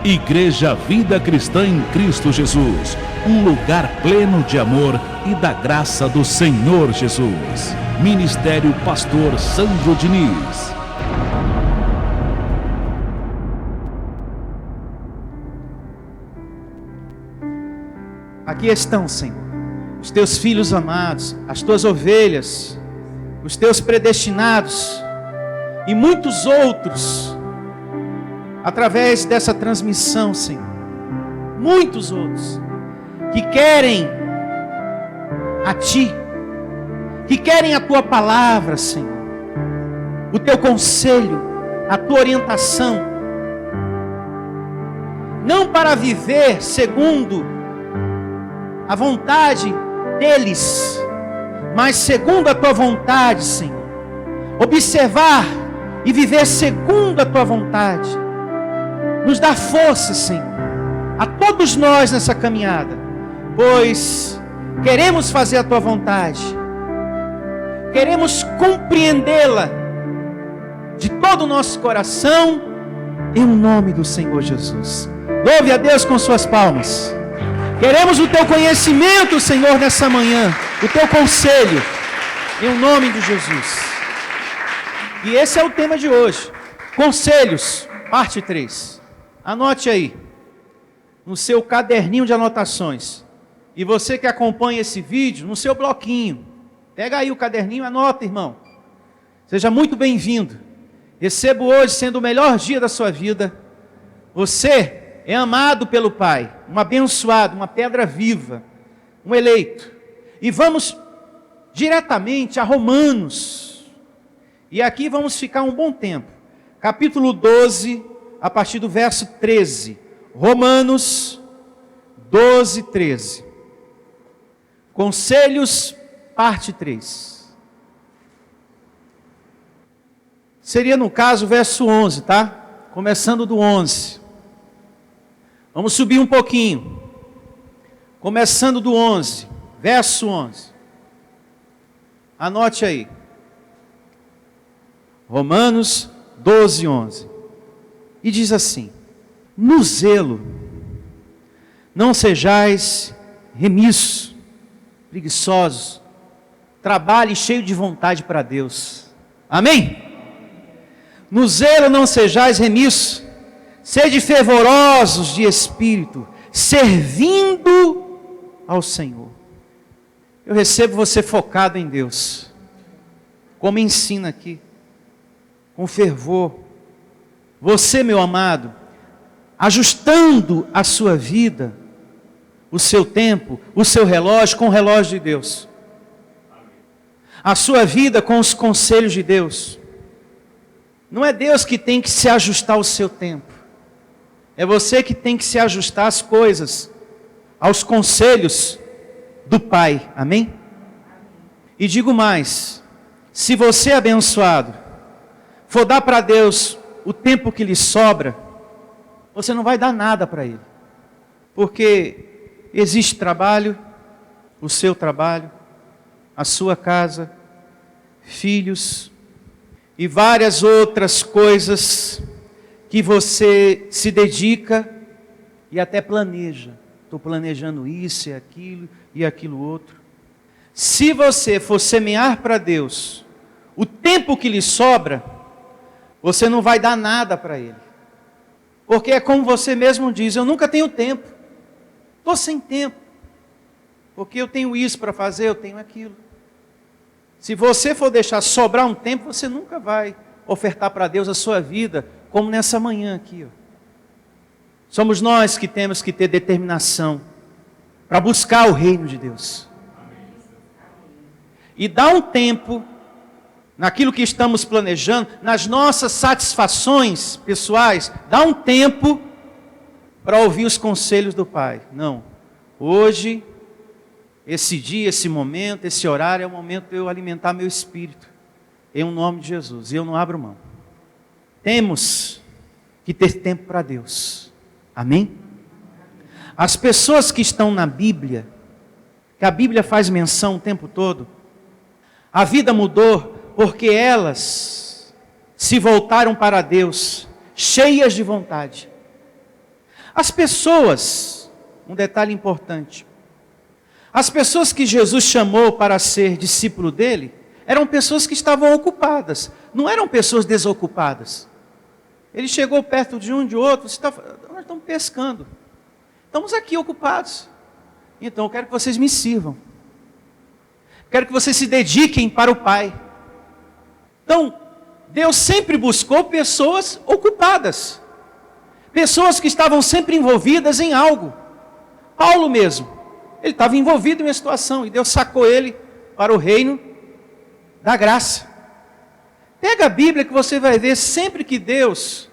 Igreja Vida Cristã em Cristo Jesus, um lugar pleno de amor e da graça do Senhor Jesus. Ministério Pastor Sandro Diniz. Aqui estão, Senhor, os teus filhos amados, as tuas ovelhas, os teus predestinados e muitos outros, através dessa transmissão, Senhor, muitos outros, que querem a Ti, que querem a Tua palavra, Senhor, o Teu conselho, a Tua orientação, não para viver segundo a vontade deles, mas segundo a Tua vontade, Senhor, observar e viver segundo a Tua vontade. Nos dá força, Senhor, a todos nós nessa caminhada, pois queremos fazer a Tua vontade, queremos compreendê-la de todo o nosso coração, em nome do Senhor Jesus. Louve a Deus com suas palmas. Queremos o Teu conhecimento, Senhor, nessa manhã, o Teu conselho, em nome de Jesus. E esse é o tema de hoje, Conselhos, parte 3. Anote aí, no seu caderninho de anotações. E você que acompanha esse vídeo, no seu bloquinho. Pega aí o caderninho e anota, irmão. Seja muito bem-vindo. Receba hoje sendo o melhor dia da sua vida. Você é amado pelo Pai, um abençoado, uma pedra viva, um eleito. E vamos diretamente a Romanos. E aqui vamos ficar um bom tempo. Capítulo 12, a partir do verso 13. Romanos 12, 13. Conselhos, parte 3. Seria, no caso, o verso 11, tá? Começando do 11. Vamos subir um pouquinho. Começando do 11, verso 11. Anote aí. Romanos 12, 11. E diz assim: no zelo, não sejais remissos, preguiçosos, trabalhe cheio de vontade para Deus. Amém? No zelo não sejais remissos, sede fervorosos de espírito, servindo ao Senhor. Eu recebo você focado em Deus, como ensina aqui, com fervor. Você, meu amado, ajustando a sua vida, o seu tempo, o seu relógio com o relógio de Deus. A sua vida com os conselhos de Deus. Não é Deus que tem que se ajustar ao seu tempo. É você que tem que se ajustar às coisas, aos conselhos do Pai. Amém? E digo mais, se você é abençoado, for dar para Deus o tempo que lhe sobra, você não vai dar nada para Ele. Porque existe trabalho, o seu trabalho, a sua casa, filhos e várias outras coisas que você se dedica e até planeja. Estou planejando isso e aquilo outro. Se você for semear para Deus o tempo que lhe sobra, você não vai dar nada para Ele. Porque é como você mesmo diz, eu nunca tenho tempo. Estou sem tempo. Porque eu tenho isso para fazer, eu tenho aquilo. Se você for deixar sobrar um tempo, você nunca vai ofertar para Deus a sua vida, como nessa manhã aqui. Ó. Somos nós que temos que ter determinação para buscar o reino de Deus. E dar um tempo naquilo que estamos planejando, nas nossas satisfações pessoais, dá um tempo para ouvir os conselhos do Pai. Não, hoje, esse dia, esse momento, esse horário é o momento de eu alimentar meu espírito, em nome de Jesus, e eu não abro mão. Temos que ter tempo para Deus, amém? As pessoas que estão na Bíblia, que a Bíblia faz menção o tempo todo, a vida mudou, porque elas se voltaram para Deus, cheias de vontade. As pessoas, um detalhe importante, as pessoas que Jesus chamou para ser discípulo dele, eram pessoas que estavam ocupadas, não eram pessoas desocupadas. Ele chegou perto de um de outro, nós estamos pescando, estamos aqui ocupados, então eu quero que vocês me sirvam, quero que vocês se dediquem para o Pai. Então, Deus sempre buscou pessoas ocupadas, pessoas que estavam sempre envolvidas em algo. Paulo mesmo, ele estava envolvido em uma situação, e Deus sacou ele para o reino da graça. Pega a Bíblia que você vai ver, sempre que Deus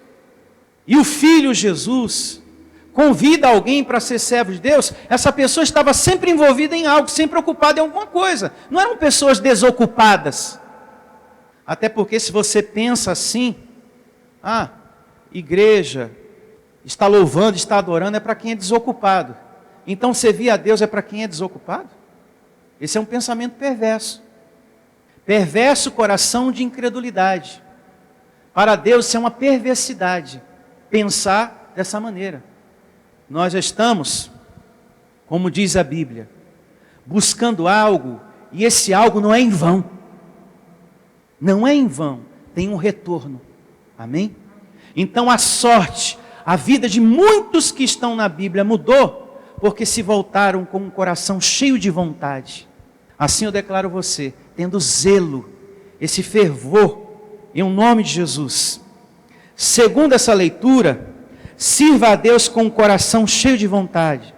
e o Filho Jesus convida alguém para ser servo de Deus, essa pessoa estava sempre envolvida em algo, sempre ocupada em alguma coisa. Não eram pessoas desocupadas. Até porque se você pensa assim, igreja, está louvando, está adorando, é para quem é desocupado. Então servir a Deus é para quem é desocupado? Esse é um pensamento perverso. Perverso coração de incredulidade. Para Deus isso é uma perversidade, pensar dessa maneira. Nós já estamos, como diz a Bíblia, buscando algo, e esse algo não é em vão. Não é em vão, tem um retorno. Amém? Então a sorte, a vida de muitos que estão na Bíblia mudou, porque se voltaram com um coração cheio de vontade. Assim eu declaro você, tendo zelo, esse fervor, em nome de Jesus. Segundo essa leitura, sirva a Deus com um coração cheio de vontade.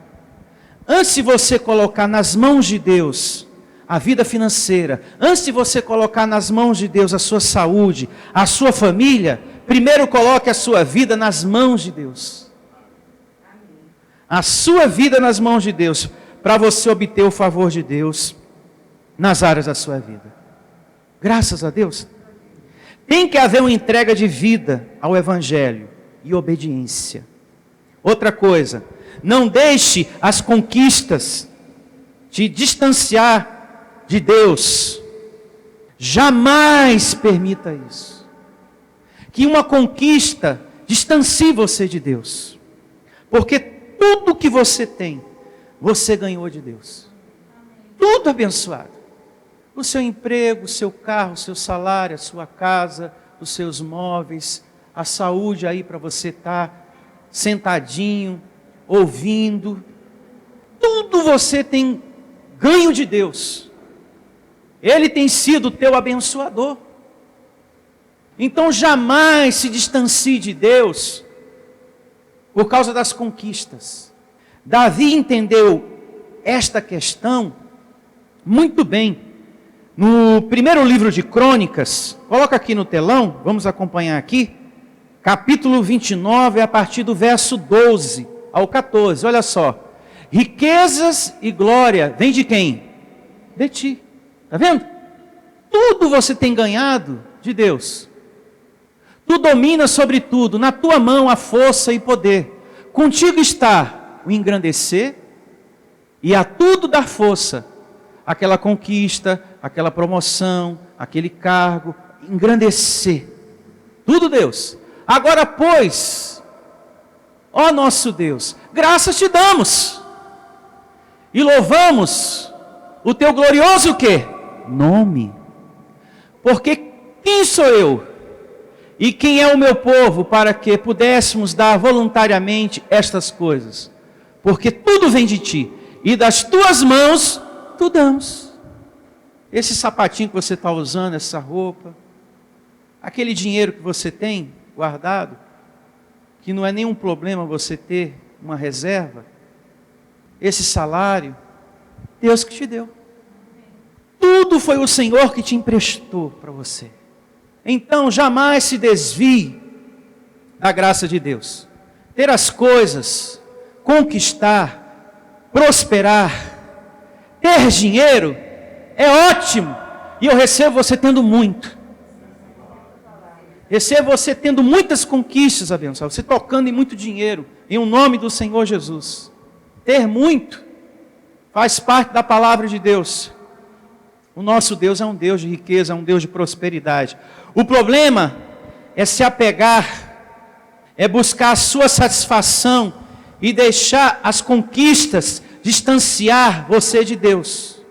Antes de você colocar nas mãos de Deus a vida financeira, antes de você colocar nas mãos de Deus a sua saúde, a sua família, primeiro coloque a sua vida nas mãos de Deus. A sua vida nas mãos de Deus, para você obter o favor de Deus nas áreas da sua vida. Graças a Deus. Tem que haver uma entrega de vida ao Evangelho e obediência. Outra coisa, não deixe as conquistas te distanciar de Deus. Jamais permita isso. Que uma conquista distancie você de Deus. Porque tudo que você tem, você ganhou de Deus. Tudo abençoado. O seu emprego, o seu carro, o seu salário, a sua casa, os seus móveis, a saúde aí para você estar sentadinho, ouvindo. Tudo você tem ganho de Deus. Ele tem sido o teu abençoador. Então jamais se distancie de Deus por causa das conquistas. Davi entendeu esta questão muito bem. No primeiro livro de Crônicas, coloca aqui no telão, vamos acompanhar aqui, capítulo 29, a partir do verso 12 ao 14, olha só. Riquezas e glória, vem de quem? De ti. Está vendo? Tudo você tem ganhado de Deus. Tu dominas sobre tudo, na tua mão a força e poder. Contigo está o engrandecer e a tudo dar força. Aquela conquista, aquela promoção, aquele cargo, engrandecer. Tudo Deus. Agora, pois, ó nosso Deus, graças te damos. E louvamos o teu glorioso o quê? Nome. Porque quem sou eu? E quem é o meu povo para que pudéssemos dar voluntariamente estas coisas? Porque tudo vem de ti. E das tuas mãos tu damos. Esse sapatinho que você está usando, essa roupa, aquele dinheiro que você tem guardado, que não é nenhum problema você ter uma reserva, esse salário, Deus que te deu. Tudo foi o Senhor que te emprestou para você. Então jamais se desvie da graça de Deus. Ter as coisas, conquistar, prosperar, ter dinheiro é ótimo. E eu recebo você tendo muito. Recebo você tendo muitas conquistas, abençoado. Você tocando em muito dinheiro, em o nome do Senhor Jesus. Ter muito faz parte da palavra de Deus. O nosso Deus é um Deus de riqueza, é um Deus de prosperidade. O problema é se apegar, é buscar a sua satisfação e deixar as conquistas distanciar você de Deus,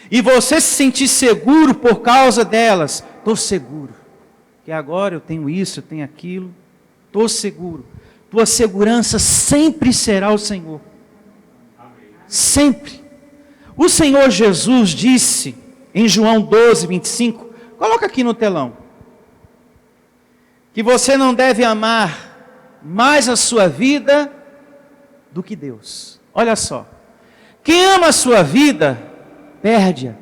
e você se sentir seguro por causa delas, estou seguro, que agora eu tenho isso, eu tenho aquilo, estou seguro. Tua segurança sempre será o Senhor. Sempre. O Senhor Jesus disse em João 12, 25, coloca aqui no telão, que você não deve amar mais a sua vida do que Deus. Olha só, quem ama a sua vida, perde-a.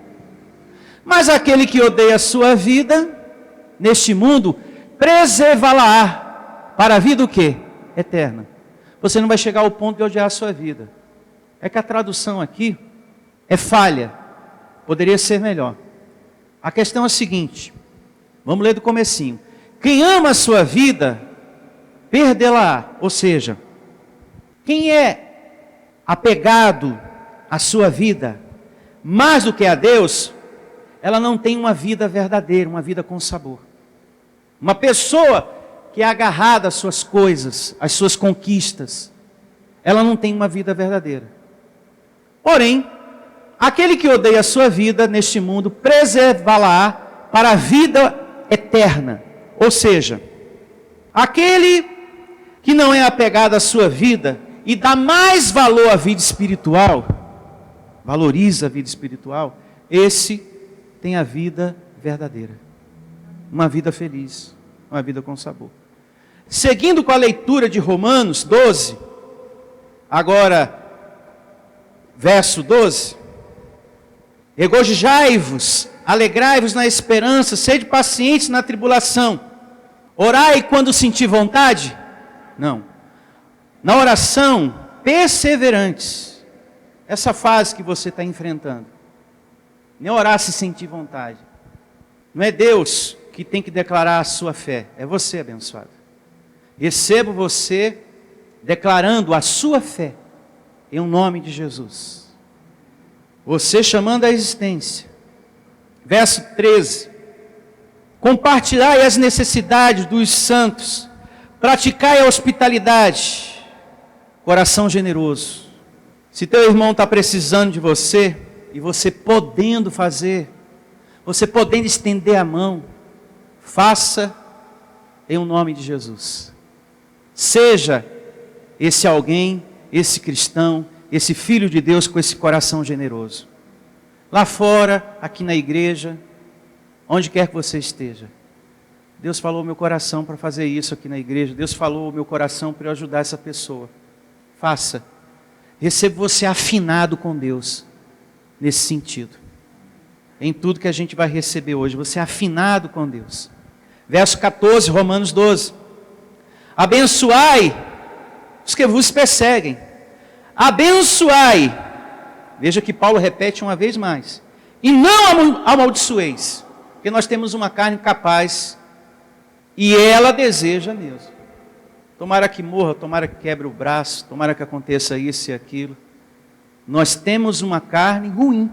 Mas aquele que odeia a sua vida, neste mundo, preservá-la para a vida o quê? Eterna. Você não vai chegar ao ponto de odiar a sua vida. É que a tradução aqui é falha. Poderia ser melhor. A questão é a seguinte. Vamos ler do comecinho. Quem ama a sua vida, perdê-la. Ou seja, quem é apegado à sua vida, mais do que a Deus, ela não tem uma vida verdadeira, uma vida com sabor. Uma pessoa que é agarrada às suas coisas, às suas conquistas, ela não tem uma vida verdadeira. Porém, aquele que odeia a sua vida neste mundo, preservá-la para a vida eterna. Ou seja, aquele que não é apegado à sua vida e dá mais valor à vida espiritual, valoriza a vida espiritual, esse tem a vida verdadeira. Uma vida feliz, uma vida com sabor. Seguindo com a leitura de Romanos 12, agora, verso 12. Regozijai-vos, alegrai-vos na esperança, sede pacientes na tribulação. Orai quando sentir vontade? Não. Na oração, perseverantes. Essa fase que você está enfrentando. Nem orar se sentir vontade. Não é Deus que tem que declarar a sua fé. É você, abençoado. Recebo você declarando a sua fé. Em nome de Jesus. Você chamando a existência. Verso 13. Compartilhai as necessidades dos santos. Praticai a hospitalidade. Coração generoso. Se teu irmão está precisando de você, e você podendo fazer, você podendo estender a mão, faça em nome de Jesus. Seja esse alguém, esse cristão, esse filho de Deus com esse coração generoso. Lá fora, aqui na igreja, onde quer que você esteja. Deus falou ao meu coração para fazer isso aqui na igreja. Deus falou ao meu coração para eu ajudar essa pessoa. Faça. Receba você afinado com Deus. Nesse sentido. Em tudo que a gente vai receber hoje. Você afinado com Deus. Verso 14, Romanos 12. Abençoai os que vos perseguem. Abençoai. Veja que Paulo repete uma vez mais. E não amaldiçoeis. Porque nós temos uma carne capaz. E ela deseja mesmo. Tomara que morra, tomara que quebre o braço. Tomara que aconteça isso e aquilo. Nós temos uma carne ruim.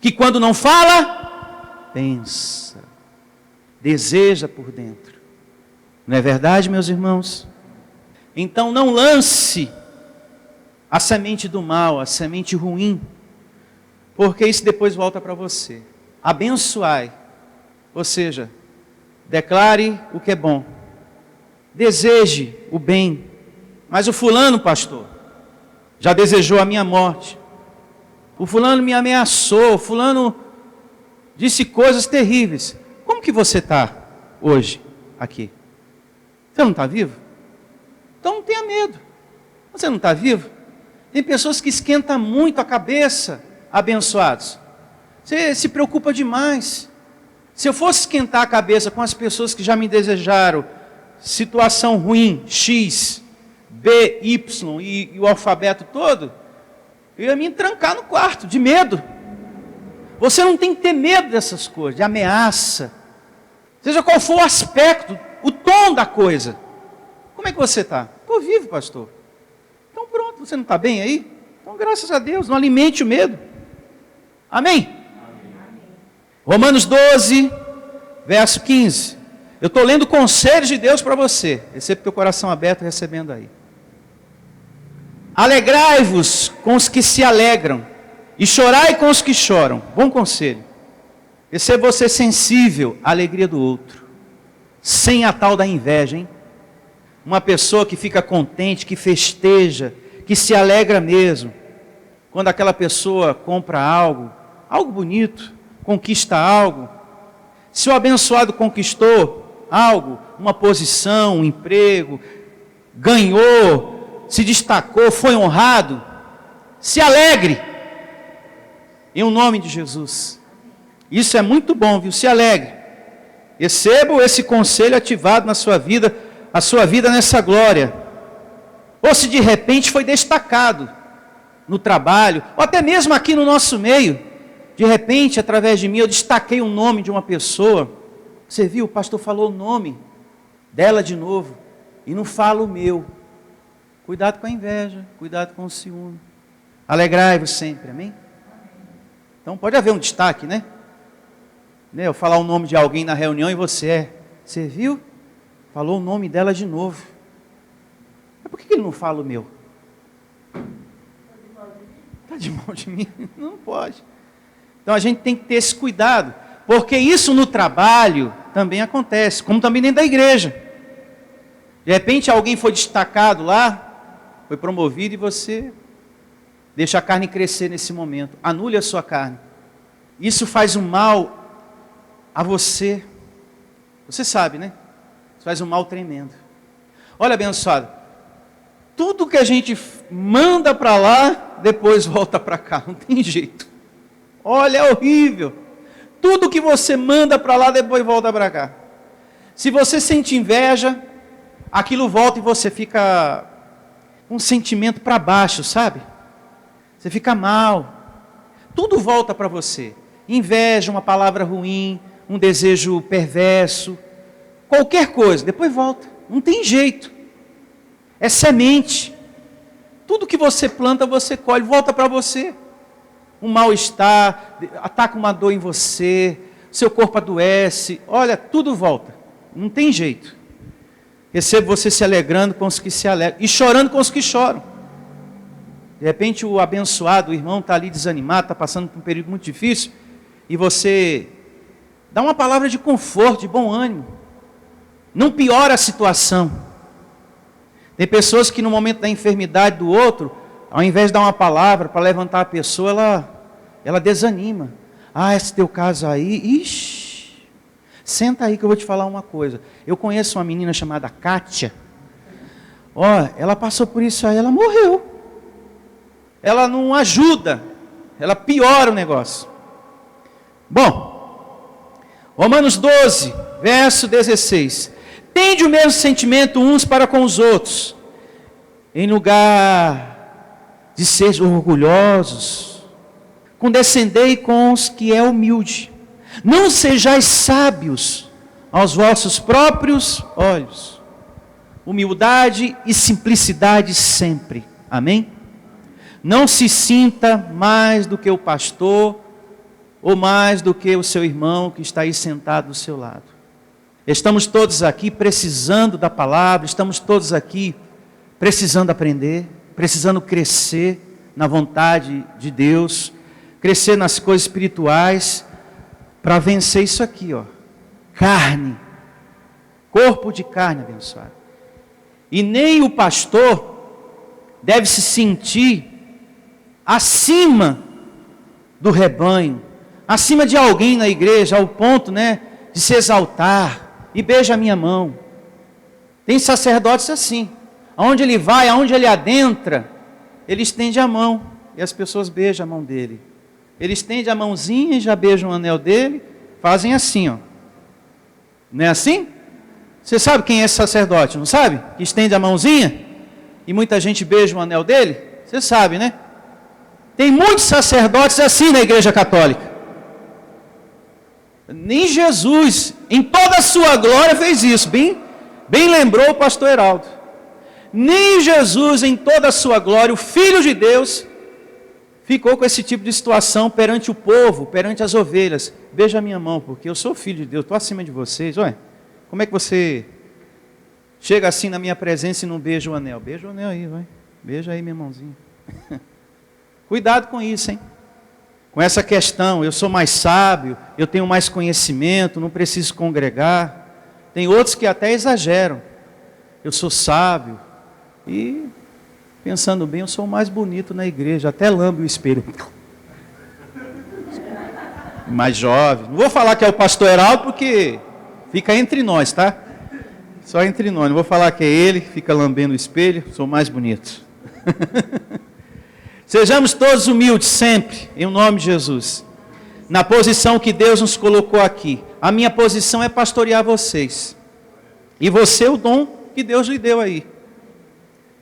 Que quando não fala, pensa. Deseja por dentro. Não é verdade, meus irmãos? Então não lance a semente do mal, a semente ruim, porque isso depois volta para você. Abençoai, ou seja, declare o que é bom, deseje o bem. Mas o fulano, pastor, já desejou a minha morte, o fulano me ameaçou, o fulano disse coisas terríveis. Como que você está hoje aqui? Você não está vivo? Então não tenha medo. Você não está vivo? Tem pessoas que esquentam muito a cabeça, abençoados. Você se preocupa demais. Se eu fosse esquentar a cabeça com as pessoas que já me desejaram situação ruim, X, B, Y e o alfabeto todo, eu ia me trancar no quarto, de medo. Você não tem que ter medo dessas coisas, de ameaça. Seja qual for o aspecto, o tom da coisa. Como é que você está? Estou vivo, pastor. Então pronto, você não está bem aí? Então graças a Deus, não alimente o medo. Amém? Romanos 12, verso 15. Eu estou lendo conselhos de Deus para você. Receba teu coração aberto recebendo aí. Alegrai-vos com os que se alegram, e chorai com os que choram. Bom conselho. E ser você sensível à alegria do outro, sem a tal da inveja, hein? Uma pessoa que fica contente, que festeja, que se alegra mesmo, quando aquela pessoa compra algo bonito, conquista algo. Se o abençoado conquistou algo, uma posição, um emprego, ganhou, se destacou, foi honrado, se alegre, em o nome de Jesus. Isso é muito bom, viu? Se alegre. Receba esse conselho ativado na sua vida, a sua vida nessa glória. Ou se de repente foi destacado no trabalho, ou até mesmo aqui no nosso meio, de repente, através de mim, eu destaquei o nome de uma pessoa. Você viu, o pastor falou o nome dela de novo, e não fala o meu. Cuidado com a inveja, cuidado com o ciúme. Alegrai-vos sempre, amém? Então pode haver um destaque, né? Eu falar o nome de alguém na reunião e você viu? Falou o nome dela de novo. Mas por que ele não fala o meu? Está de mal de mim? Não pode. Então a gente tem que ter esse cuidado, porque isso no trabalho também acontece, como também dentro da igreja. De repente alguém foi destacado lá, foi promovido e você deixa a carne crescer nesse momento. Anule a sua carne. Isso faz um mal a você. Você sabe, né? Isso faz um mal tremendo. Olha, abençoado, tudo que a gente manda para lá, depois volta para cá. Não tem jeito. Olha, é horrível. Tudo que você manda para lá, depois volta para cá. Se você sente inveja, aquilo volta e você fica com um sentimento para baixo, sabe? Você fica mal. Tudo volta para você. Inveja, uma palavra ruim, um desejo perverso, qualquer coisa, depois volta. Não tem jeito. É semente. Tudo que você planta, você colhe, volta para você. Um mal-estar, ataca uma dor em você, seu corpo adoece, olha, tudo volta. Não tem jeito. Recebo você se alegrando com os que se alegram e chorando com os que choram. De repente o abençoado, o irmão está ali desanimado, está passando por um período muito difícil, e você dá uma palavra de conforto, de bom ânimo. Não piora a situação. Tem pessoas que no momento da enfermidade do outro, ao invés de dar uma palavra para levantar a pessoa, ela desanima. Ah, esse teu caso aí, ixi, senta aí que eu vou te falar uma coisa. Eu conheço uma menina chamada Kátia. Ela passou por isso aí, ela morreu. Ela não ajuda, ela piora o negócio. Bom, Romanos 12, verso 16. Tende o mesmo sentimento uns para com os outros, em lugar de ser orgulhosos, condescendei com os que é humilde. Não sejais sábios aos vossos próprios olhos. Humildade e simplicidade sempre. Amém? Não se sinta mais do que o pastor, ou mais do que o seu irmão que está aí sentado do seu lado. Estamos todos aqui precisando da palavra, estamos todos aqui precisando aprender, precisando crescer na vontade de Deus, crescer nas coisas espirituais, para vencer isso aqui, carne, corpo de carne abençoado. E nem o pastor deve se sentir acima do rebanho, acima de alguém na igreja, ao ponto, de se exaltar, e beija a minha mão. Tem sacerdotes assim, aonde ele vai, aonde ele adentra, ele estende a mão, e as pessoas beijam a mão dele. Ele estende a mãozinha e já beijam o anel dele, fazem assim, Não é assim? Você sabe quem é esse sacerdote, não sabe? Que estende a mãozinha, e muita gente beija o anel dele? Você sabe, né? Tem muitos sacerdotes assim na igreja católica. Nem Jesus, em toda a sua glória, fez isso. Bem lembrou o pastor Heraldo. Nem Jesus, em toda a sua glória, o Filho de Deus, ficou com esse tipo de situação perante o povo, perante as ovelhas. Beija a minha mão, porque eu sou filho de Deus, estou acima de vocês. Como é que você chega assim na minha presença e não beija o anel? Beija o anel aí, vai. Beija aí, minha mãozinha. Cuidado com isso, hein? Com essa questão, eu sou mais sábio, eu tenho mais conhecimento, não preciso congregar. Tem outros que até exageram. Eu sou sábio e, pensando bem, eu sou o mais bonito na igreja, até lambe o espelho. Mais jovem. Não vou falar que é o pastor Heraldo, porque fica entre nós, tá? Só entre nós. Não vou falar que é ele que fica lambendo o espelho, sou o mais bonito. Sejamos todos humildes sempre, em nome de Jesus. Na posição que Deus nos colocou aqui. A minha posição é pastorear vocês. E você, o dom que Deus lhe deu aí.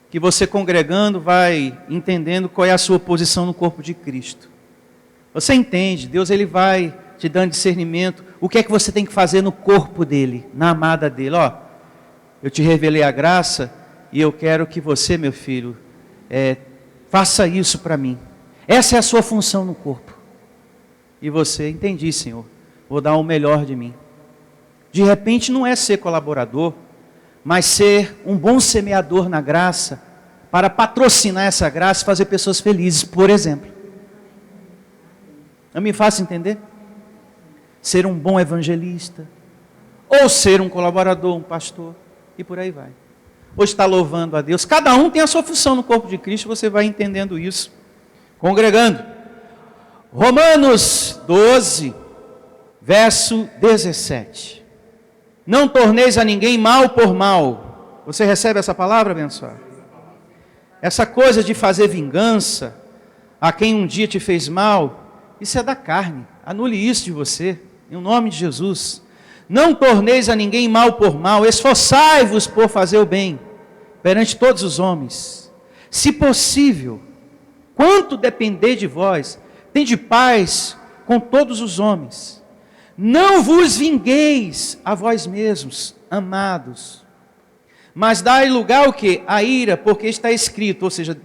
Que você congregando vai entendendo qual é a sua posição no corpo de Cristo. Você entende, Deus ele vai te dando discernimento. O que é que você tem que fazer no corpo dele, na amada dele. Ó, eu te revelei a graça e eu quero que você, meu filho, faça isso para mim. Essa é a sua função no corpo. E você, entendi, Senhor, vou dar o melhor de mim. De repente não é ser colaborador, mas ser um bom semeador na graça, para patrocinar essa graça e fazer pessoas felizes, por exemplo. Não me faça entender? Ser um bom evangelista, ou ser um colaborador, um pastor, e por aí vai. Hoje está louvando a Deus. Cada um tem a sua função no corpo de Cristo, você vai entendendo isso. Congregando. Romanos 12, verso 17. Não torneis a ninguém mal por mal. Você recebe essa palavra, abençoado? Essa coisa de fazer vingança a quem um dia te fez mal, isso é da carne. Anule isso de você, em nome de Jesus. Não torneis a ninguém mal por mal, esforçai-vos por fazer o bem perante todos os homens. Se possível, quanto depender de vós, tende paz com todos os homens. Não vos vingueis a vós mesmos, amados, mas dai lugar ao quê? A ira, porque está escrito, ou seja,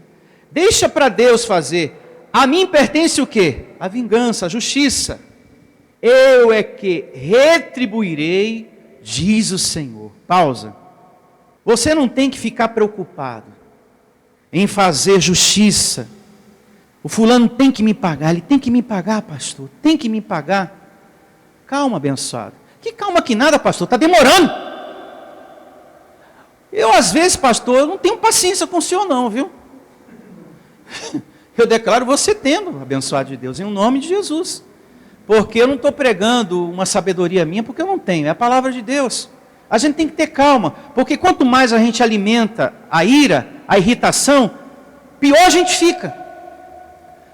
deixa para Deus fazer. A mim pertence o quê? A vingança, a justiça. Eu é que retribuirei, diz o Senhor. Pausa. Você não tem que ficar preocupado em fazer justiça. O fulano tem que me pagar, ele tem que me pagar, pastor, tem que me pagar. Calma, abençoado. Que calma que nada, pastor, está demorando. Eu às vezes, pastor, não tenho paciência com o senhor não, viu? Eu declaro você tendo, abençoado de Deus, em nome de Jesus. Porque eu não estou pregando uma sabedoria minha, porque eu não tenho, é a palavra de Deus. A gente tem que ter calma, porque quanto mais a gente alimenta a ira, a irritação, pior a gente fica.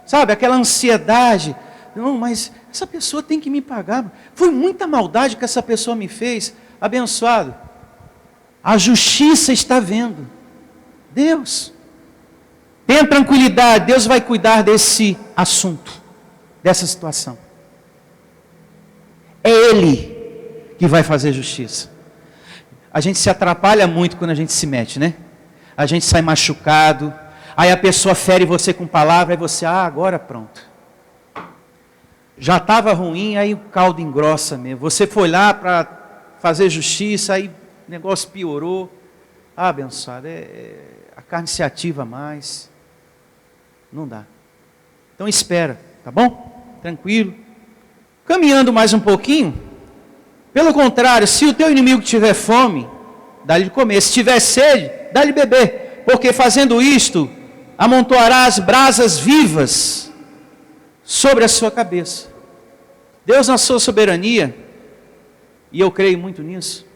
Sabe, aquela ansiedade. Não, mas essa pessoa tem que me pagar. Foi muita maldade que essa pessoa me fez. Abençoado. A justiça está vendo. Deus. Tenha tranquilidade, Deus vai cuidar desse assunto, dessa situação. É Ele que vai fazer justiça. A gente se atrapalha muito quando a gente se mete, né? A gente sai machucado, aí a pessoa fere você com palavra, aí você, agora pronto. Já estava ruim, aí o caldo engrossa mesmo. Você foi lá para fazer justiça, aí o negócio piorou. Abençoado, a carne se ativa mais. Não dá. Então espera, tá bom? Tranquilo. Caminhando mais um pouquinho. Pelo contrário, se o teu inimigo tiver fome, dá-lhe de comer. Se tiver sede, dá-lhe beber. Porque fazendo isto, amontoarás brasas vivas sobre a sua cabeça. Deus, na sua soberania, e eu creio muito nisso,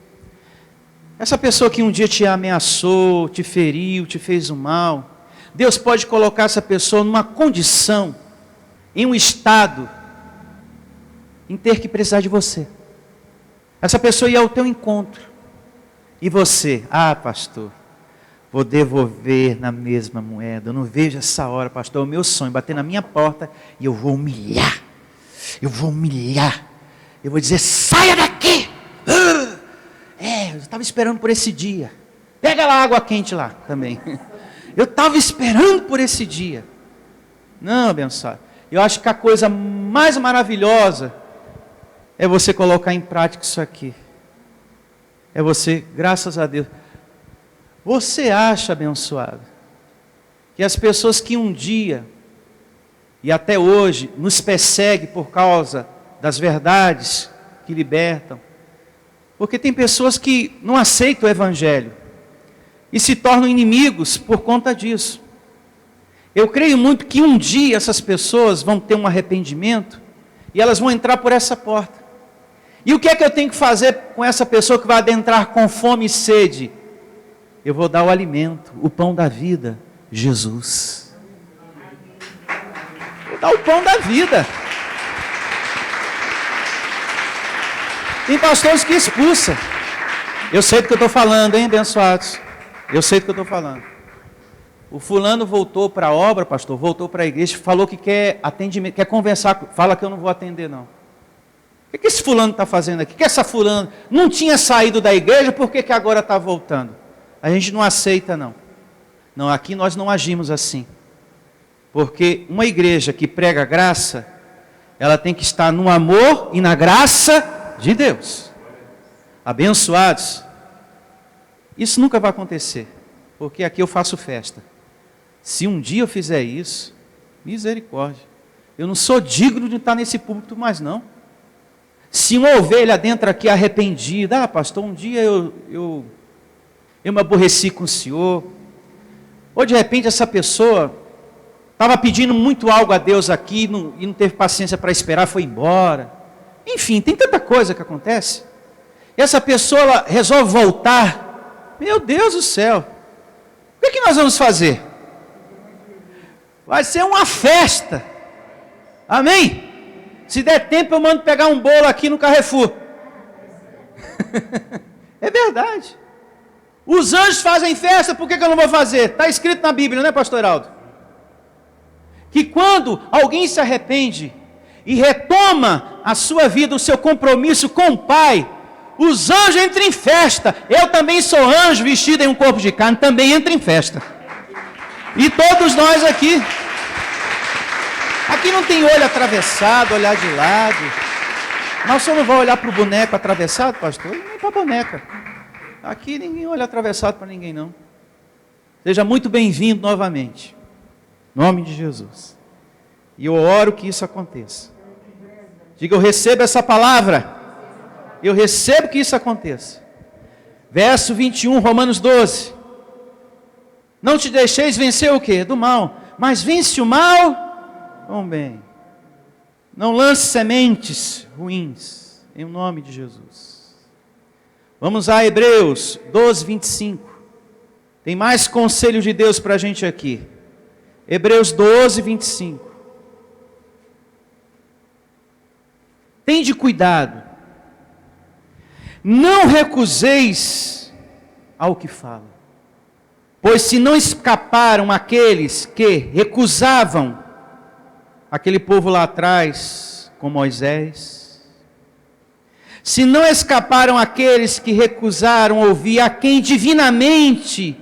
essa pessoa que um dia te ameaçou, te feriu, te fez um mal, Deus pode colocar essa pessoa numa condição, em um estado, em ter que precisar de você. Essa pessoa ia ao teu encontro, e você, pastor, vou devolver na mesma moeda. Eu não vejo essa hora, pastor, é o meu sonho, bater na minha porta, e eu vou humilhar. Eu vou humilhar. Eu vou dizer, saia daqui. Eu estava esperando por esse dia. Pega lá a água quente lá também. Eu estava esperando por esse dia. Não, abençoado. Eu acho que a coisa mais maravilhosa é você colocar em prática isso aqui. É você, graças a Deus. Você acha, abençoado, que as pessoas que um dia e até hoje nos perseguem por causa das verdades que libertam, porque tem pessoas que não aceitam o Evangelho e se tornam inimigos por conta disso. Eu creio muito que um dia essas pessoas vão ter um arrependimento e elas vão entrar por essa porta. E o que é que eu tenho que fazer com essa pessoa que vai adentrar com fome e sede? Eu vou dar o alimento, o pão da vida, Jesus. Vou dar o pão da vida. Tem pastores que expulsam. Eu sei do que eu estou falando, hein, abençoados? Eu sei do que eu estou falando. O fulano voltou para a obra, pastor, voltou para a igreja, falou que quer atendimento, quer conversar, fala que eu não vou atender não. O que esse fulano está fazendo aqui? O que essa fulana não tinha saído da igreja, por que agora está voltando? A gente não aceita não. Não, aqui nós não agimos assim. Porque uma igreja que prega graça, ela tem que estar no amor e na graça de Deus. Abençoados. Isso nunca vai acontecer, porque aqui eu faço festa. Se um dia eu fizer isso, misericórdia. Eu não sou digno de estar nesse púlpito mais não. Se uma ovelha entra aqui arrependida, pastor, um dia eu me aborreci com o senhor, ou de repente essa pessoa estava pedindo muito algo a Deus aqui e não teve paciência para esperar, foi embora. Enfim, tem tanta coisa que acontece. E essa pessoa ela resolve voltar. Meu Deus do céu, o que nós vamos fazer? Vai ser uma festa. Amém? Se der tempo eu mando pegar um bolo aqui no Carrefour. É verdade. Os anjos fazem festa, por que eu não vou fazer? Está escrito na Bíblia, né, pastor Heraldo? Que quando alguém se arrepende e retoma a sua vida, o seu compromisso com o Pai, os anjos entram em festa. Eu também sou anjo vestido em um corpo de carne, também entro em festa. E todos nós aqui. Aqui não tem olho atravessado, olhar de lado. Nós só não vamos olhar para o boneco atravessado, pastor, nem para a boneca. Aqui ninguém olha atravessado para ninguém não. Seja muito bem-vindo novamente. Em nome de Jesus. E eu oro que isso aconteça. Diga, eu recebo essa palavra. Eu recebo que isso aconteça. Verso 21, Romanos 12. Não te deixeis vencer o quê? Do mal. Mas vence o mal com o bem. Não lance sementes ruins. Em nome de Jesus. Vamos a Hebreus 12, 25. Tem mais conselho de Deus para a gente aqui. Hebreus 12, 25. Tende cuidado. Não recuseis ao que fala. Pois se não escaparam aqueles que recusavam, aquele povo lá atrás, com Moisés, se não escaparam aqueles que recusaram ouvir a quem divinamente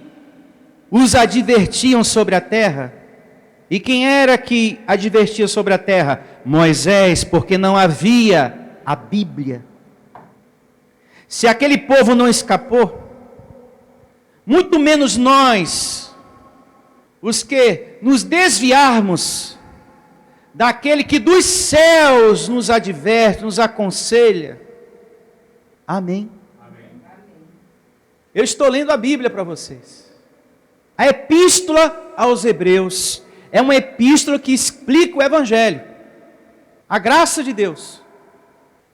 os advertiam sobre a terra, e quem era que advertia sobre a terra? Moisés, porque não havia a Bíblia. Se aquele povo não escapou, muito menos nós, os que nos desviarmos daquele que dos céus nos adverte, nos aconselha. Amém? Amém. Eu estou lendo a Bíblia para vocês. A epístola aos Hebreus é uma epístola que explica o Evangelho, a graça de Deus.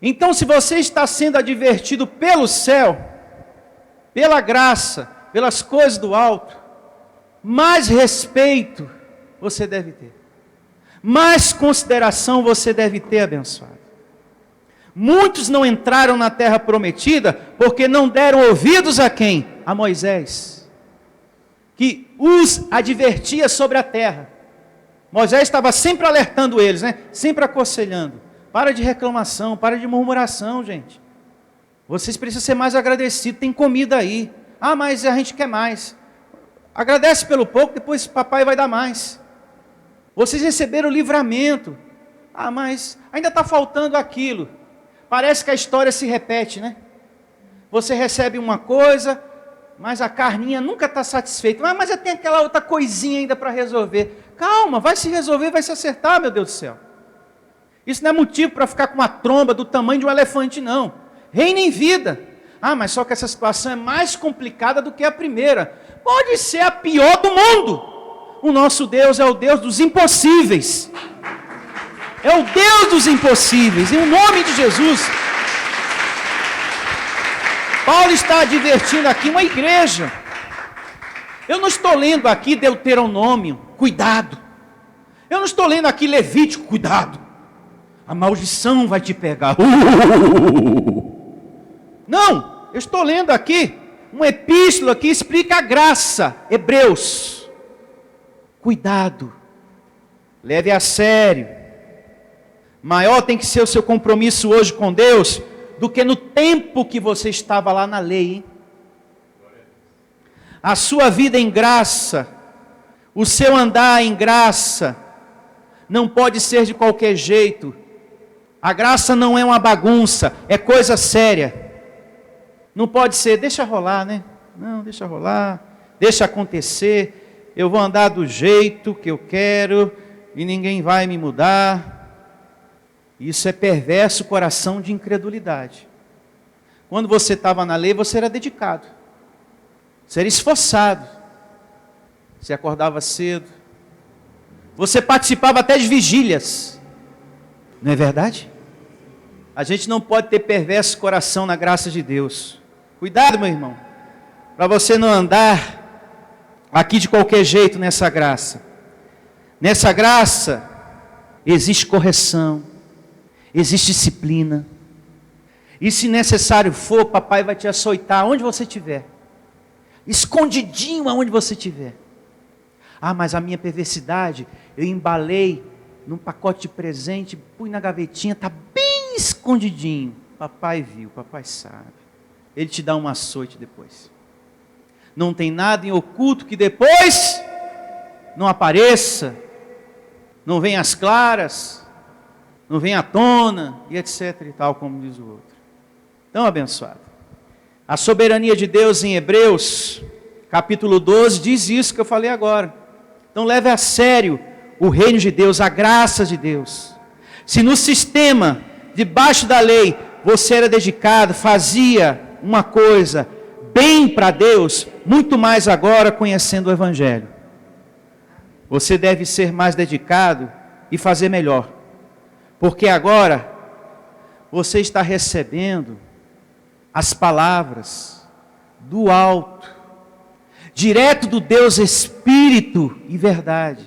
Então, se você está sendo advertido pelo céu, pela graça, pelas coisas do alto, mais respeito você deve ter, mais consideração você deve ter, abençoado. Muitos não entraram na terra prometida porque não deram ouvidos a quem? A Moisés, que os advertia sobre a terra. Moisés estava sempre alertando eles, né? Sempre aconselhando. Para de reclamação, para de murmuração, gente. Vocês precisam ser mais agradecidos, tem comida aí. Ah, mas a gente quer mais. Agradece pelo pouco, depois papai vai dar mais. Vocês receberam o livramento. Ah, mas ainda está faltando aquilo. Parece que a história se repete, né? Você recebe uma coisa, mas a carninha nunca está satisfeita. Mas eu tenho aquela outra coisinha ainda para resolver. Calma, vai se resolver, vai se acertar, meu Deus do céu. Isso não é motivo para ficar com uma tromba do tamanho de um elefante, não. Reina em vida. Mas só que essa situação é mais complicada do que a primeira. Pode ser a pior do mundo. O nosso Deus é o Deus dos impossíveis. É o Deus dos impossíveis, em nome de Jesus. Paulo está advertindo aqui uma igreja. Eu não estou lendo aqui Deuteronômio, cuidado. Eu não estou lendo aqui Levítico, cuidado. A maldição vai te pegar. Não, eu estou lendo aqui uma epístola que explica a graça. Hebreus. Cuidado. Leve a sério. Maior tem que ser o seu compromisso hoje com Deus do que no tempo que você estava lá na lei, hein? A sua vida em graça, o seu andar em graça, não pode ser de qualquer jeito. A graça não é uma bagunça, é coisa séria. Não pode ser, deixa rolar, né? Não, deixa rolar, deixa acontecer, eu vou andar do jeito que eu quero e ninguém vai me mudar. Isso é perverso coração de incredulidade. Quando você estava na lei, você era dedicado. Você era esforçado. Você acordava cedo. Você participava até de vigílias. Não é verdade? A gente não pode ter perverso coração na graça de Deus. Cuidado, meu irmão, para você não andar aqui de qualquer jeito nessa graça. Nessa graça existe correção, existe disciplina. E se necessário for, papai vai te açoitar onde você estiver. Escondidinho aonde você estiver. Mas a minha perversidade, eu embalei num pacote de presente, pus na gavetinha, está bem escondidinho. Papai viu, papai sabe. Ele te dá um açoite depois. Não tem nada em oculto que depois não apareça, não venha às claras, não venha à tona, e etc e tal, como diz o outro. Então, abençoado. A soberania de Deus em Hebreus, capítulo 12, diz isso que eu falei agora. Então leve a sério o reino de Deus, a graça de Deus. Se no sistema, debaixo da lei, você era dedicado, fazia uma coisa bem para Deus, muito mais agora conhecendo o Evangelho. Você deve ser mais dedicado e fazer melhor. Porque agora você está recebendo as palavras do alto, direto do Deus Espírito e verdade.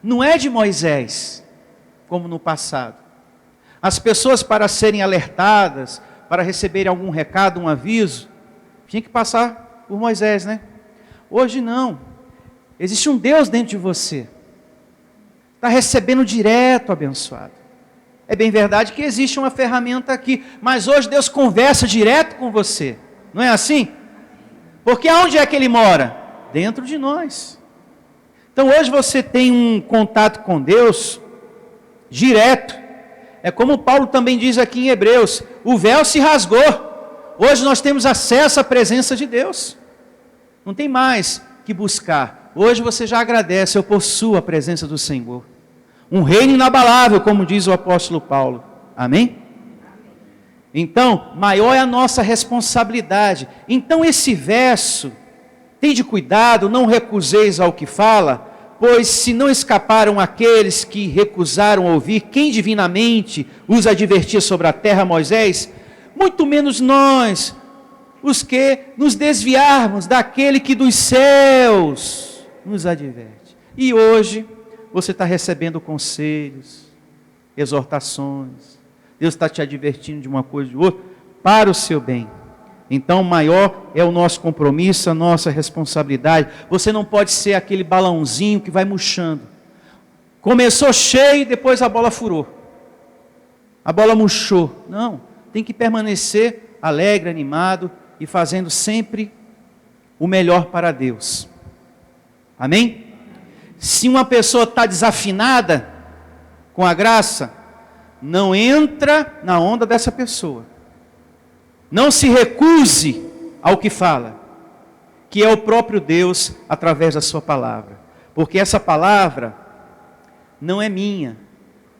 Não é de Moisés, como no passado. As pessoas, para serem alertadas, para receberem algum recado, um aviso, tinha que passar por Moisés, né? Hoje não. Existe um Deus dentro de você. Está recebendo direto, abençoado. É bem verdade que existe uma ferramenta aqui, mas hoje Deus conversa direto com você. Não é assim? Porque aonde é que Ele mora? Dentro de nós. Então hoje você tem um contato com Deus direto. É como Paulo também diz aqui em Hebreus, o véu se rasgou. Hoje nós temos acesso à presença de Deus. Não tem mais que buscar. Hoje você já agradece, eu possuo a presença do Senhor. Um reino inabalável, como diz o apóstolo Paulo. Amém? Então, maior é a nossa responsabilidade. Então esse verso, tende cuidado, não recuseis ao que fala, pois se não escaparam aqueles que recusaram ouvir, quem divinamente os advertia sobre a terra, Moisés, muito menos nós, os que nos desviarmos daquele que dos céus nos adverte. E hoje, você está recebendo conselhos, exortações, Deus está te advertindo de uma coisa ou de outra, para o seu bem. Então, maior é o nosso compromisso, a nossa responsabilidade. Você não pode ser aquele balãozinho que vai murchando. Começou cheio, depois a bola furou. A bola murchou. Não, tem que permanecer alegre, animado e fazendo sempre o melhor para Deus. Amém? Se uma pessoa está desafinada com a graça, não entra na onda dessa pessoa. Não se recuse ao que fala. que é o próprio Deus através da sua palavra. Porque essa palavra não é minha.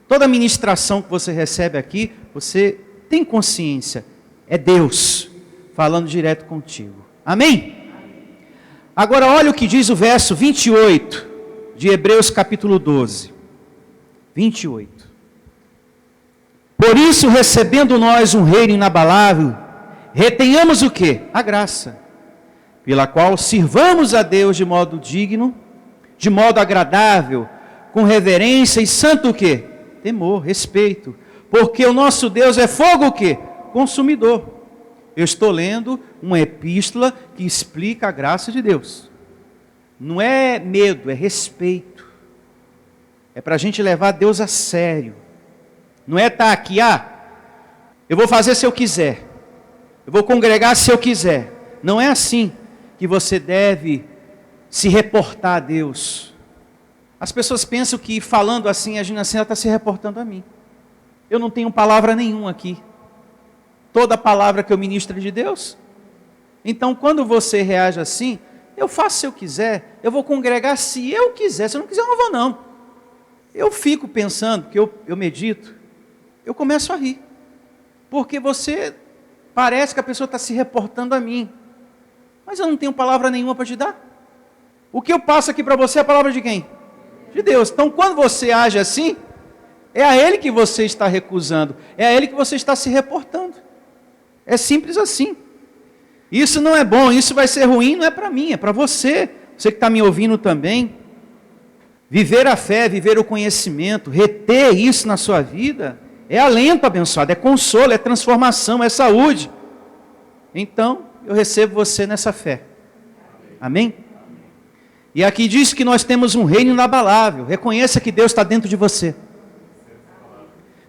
Toda ministração que você recebe aqui, você tem consciência, é Deus falando direto contigo. Amém? Agora olha o que diz o verso 28 de Hebreus capítulo 12. 28. Por isso, recebendo nós um reino inabalável, retenhamos o quê? A graça, pela qual sirvamos a Deus de modo digno, de modo agradável, com reverência e santo o quê? Temor, respeito. Porque o nosso Deus é fogo o quê? Consumidor. Eu estou lendo uma epístola que explica a graça de Deus. Não é medo, é respeito. É para a gente levar Deus a sério. Não é estar aqui, eu vou fazer se eu quiser. Eu vou congregar se eu quiser. Não é assim que você deve se reportar a Deus. As pessoas pensam que falando assim, agindo assim, ela está se reportando a mim. Eu não tenho palavra nenhuma aqui. Toda palavra que eu ministro é de Deus. Então, quando você reage assim, eu faço se eu quiser, eu vou congregar se eu quiser, se eu não quiser eu não vou não. Eu fico pensando, que eu medito, eu começo a rir. Porque você, parece que a pessoa está se reportando a mim. Mas eu não tenho palavra nenhuma para te dar. O que eu passo aqui para você é a palavra de quem? De Deus. Então, quando você age assim, é a Ele que você está recusando, é a Ele que você está se reportando. É simples assim. Isso não é bom, isso vai ser ruim, não é para mim, é para você. Você que está me ouvindo também. Viver a fé, viver o conhecimento, reter isso na sua vida, é alento abençoado, é consolo, é transformação, é saúde. Então, eu recebo você nessa fé. Amém? E aqui diz que nós temos um reino inabalável. Reconheça que Deus está dentro de você.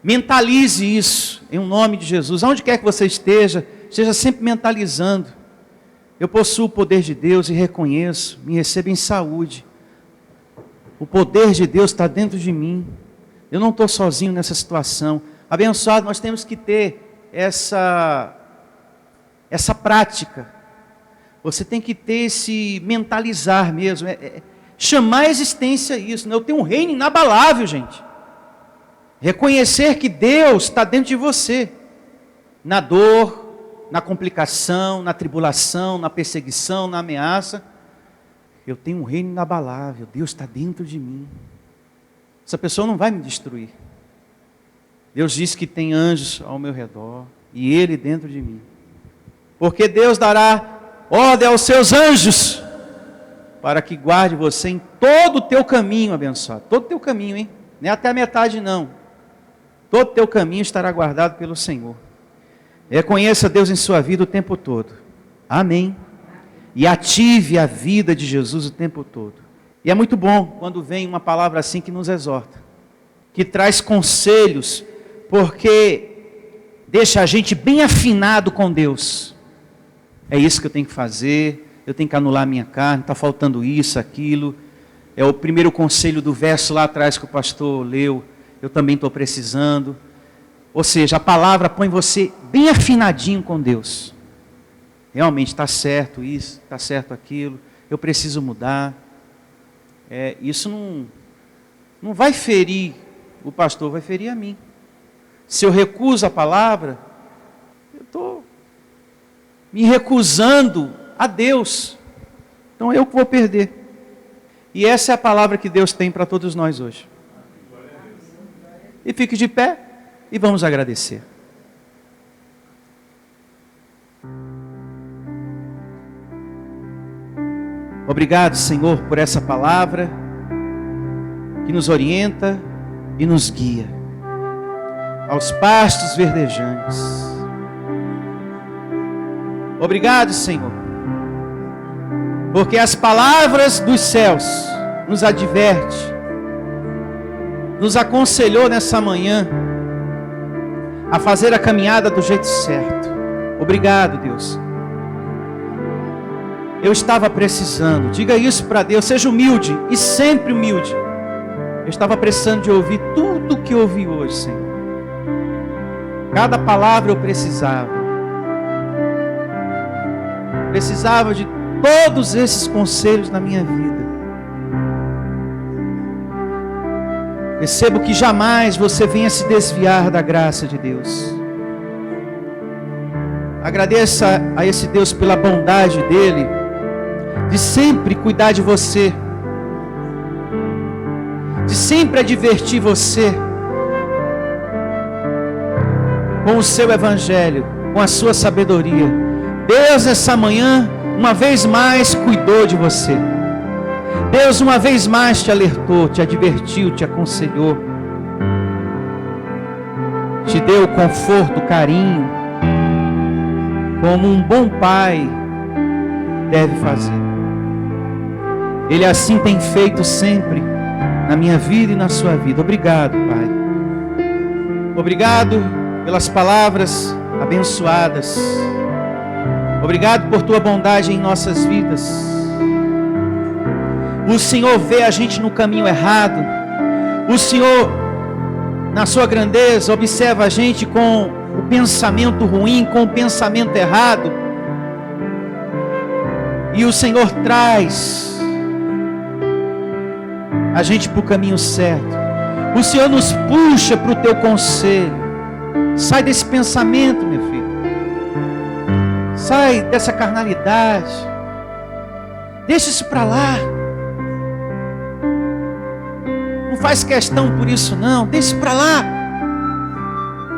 Mentalize isso, em nome de Jesus. Aonde quer que você esteja sempre mentalizando. Eu possuo o poder de Deus e reconheço, me recebo em saúde. O poder de Deus está dentro de mim. Eu não estou sozinho nessa situação. Abençoado, nós temos que ter essa prática. Você tem que ter esse mentalizar mesmo. Chamar a existência isso. Né? Eu tenho um reino inabalável, gente. Reconhecer que Deus está dentro de você. Na dor, na complicação, na tribulação, na perseguição, na ameaça. Eu tenho um reino inabalável. Deus está dentro de mim. Essa pessoa não vai me destruir. Deus diz que tem anjos ao meu redor. E Ele dentro de mim. Porque Deus dará ordem aos seus anjos para que guarde você em todo o teu caminho, abençoado. Todo o teu caminho, hein? Não é até a metade não. Todo o teu caminho estará guardado pelo Senhor. Reconheça Deus em sua vida o tempo todo. Amém. E ative a vida de Jesus o tempo todo. E é muito bom quando vem uma palavra assim que nos exorta. Que traz conselhos, porque deixa a gente bem afinado com Deus. É isso que eu tenho que fazer, eu tenho que anular a minha carne, está faltando isso, aquilo. É o primeiro conselho do verso lá atrás que o pastor leu, eu também estou precisando. Ou seja, a palavra põe você bem afinadinho com Deus. Realmente está certo isso, está certo aquilo, eu preciso mudar. Isso não vai ferir o pastor, vai ferir a mim. Se eu recuso a palavra, eu estou me recusando a Deus. Então eu que vou perder. E essa é a palavra que Deus tem para todos nós hoje. E fique de pé e vamos agradecer. Obrigado, Senhor, por essa palavra que nos orienta e nos guia aos pastos verdejantes. Obrigado, Senhor, porque as palavras dos céus nos adverte, nos aconselhou nessa manhã a fazer a caminhada do jeito certo. Obrigado, Deus. Eu estava precisando, diga isso para Deus, seja humilde e sempre humilde. Eu estava precisando de ouvir tudo o que eu ouvi hoje, Senhor. Cada palavra eu precisava. Precisava de todos esses conselhos na minha vida. Percebo que jamais você venha se desviar da graça de Deus. Agradeça a esse Deus pela bondade dele, de sempre cuidar de você, de sempre advertir você com o seu evangelho, com a sua sabedoria. Deus essa manhã, uma vez mais, cuidou de você. Deus uma vez mais te alertou, te advertiu, te aconselhou, te deu conforto, carinho, como um bom pai deve fazer. Ele assim tem feito sempre na minha vida e na sua vida. Obrigado, Pai. Obrigado pelas palavras abençoadas. Obrigado por tua bondade em nossas vidas. O Senhor vê a gente no caminho errado. O Senhor, na sua grandeza, observa a gente com o pensamento ruim, com o pensamento errado. E o Senhor traz a gente para o caminho certo. O Senhor nos puxa para o teu conselho. Sai desse pensamento, meu filho. Sai dessa carnalidade. Deixa isso para lá. Não faz questão por isso não. Deixa isso para lá.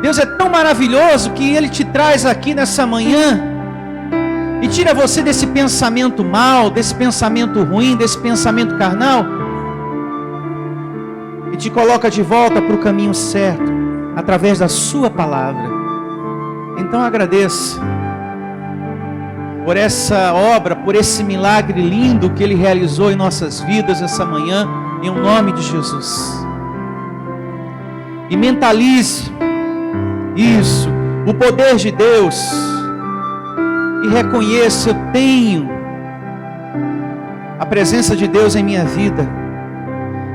Deus é tão maravilhoso que Ele te traz aqui nessa manhã e tira você desse pensamento mal, desse pensamento ruim, desse pensamento carnal, e te coloca de volta para o caminho certo, através da sua palavra. Então agradeça por essa obra, por esse milagre lindo que Ele realizou em nossas vidas essa manhã, em nome de Jesus. E mentalize isso, o poder de Deus, e reconheça: eu tenho a presença de Deus em minha vida,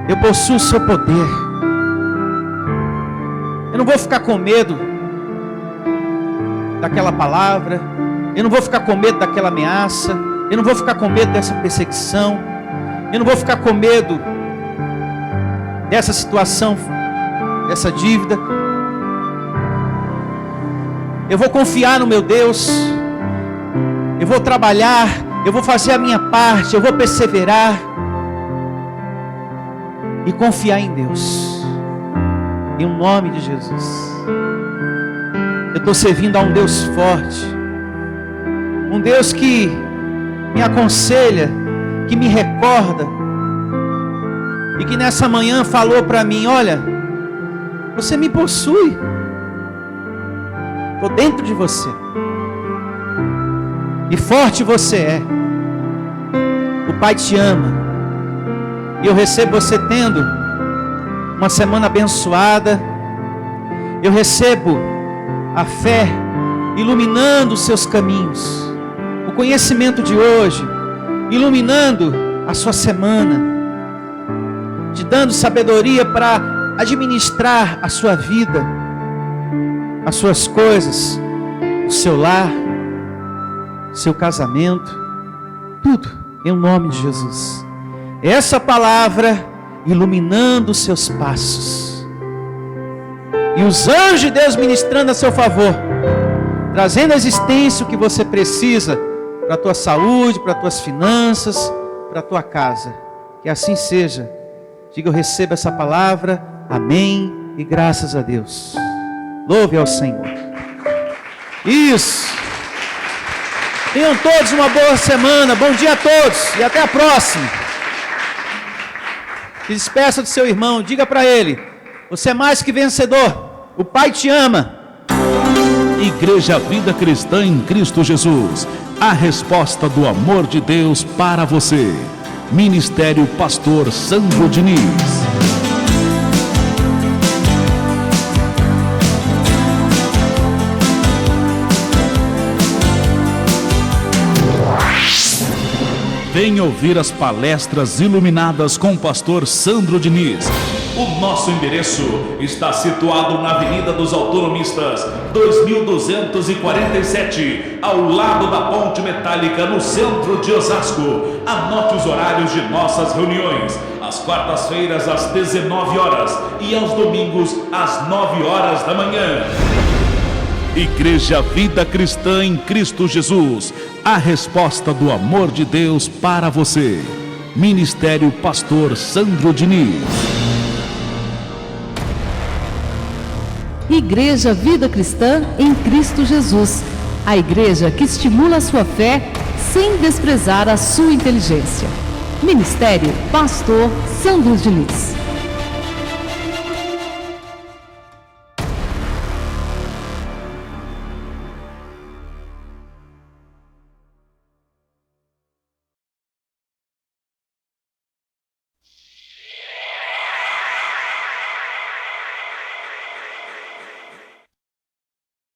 eu possuo o seu poder. Eu não vou ficar com medo daquela palavra, eu não vou ficar com medo daquela ameaça, eu não vou ficar com medo dessa perseguição, eu não vou ficar com medo dessa situação, dessa dívida. Eu vou confiar no meu Deus, eu vou trabalhar, eu vou fazer a minha parte, eu vou perseverar e confiar em Deus, em nome de Jesus. Eu estou servindo a um Deus forte, um Deus que me aconselha, que me recorda, e que nessa manhã falou para mim: olha, você me possui, estou dentro de você, e forte você é. O Pai te ama, e eu recebo você tendo uma semana abençoada. Eu recebo a fé iluminando os seus caminhos, o conhecimento de hoje iluminando a sua semana, te dando sabedoria para administrar a sua vida, as suas coisas, o seu lar, seu casamento, tudo em nome de Jesus. Essa palavra iluminando os seus passos, e os anjos de Deus ministrando a seu favor, trazendo à existência o que você precisa para a tua saúde, para as tuas finanças, para a tua casa. Que assim seja. Diga: eu recebo essa palavra, amém, e graças a Deus. Louve ao Senhor. Isso. Tenham todos uma boa semana, bom dia a todos, e até a próxima. Se despeça do seu irmão, diga para ele: você é mais que vencedor, o Pai te ama. Igreja Vida Cristã em Cristo Jesus, a resposta do amor de Deus para você. Ministério Pastor Sandro Diniz. Venha ouvir as palestras iluminadas com o pastor Sandro Diniz. O nosso endereço está situado na Avenida dos Autonomistas, 2247, ao lado da Ponte Metálica, no centro de Osasco. Anote os horários de nossas reuniões: às quartas-feiras às 19 horas e aos domingos às 9 horas da manhã. Igreja Vida Cristã em Cristo Jesus, a resposta do amor de Deus para você. Ministério Pastor Sandro Diniz. Igreja Vida Cristã em Cristo Jesus, a igreja que estimula a sua fé sem desprezar a sua inteligência. Ministério Pastor Sandro Diniz.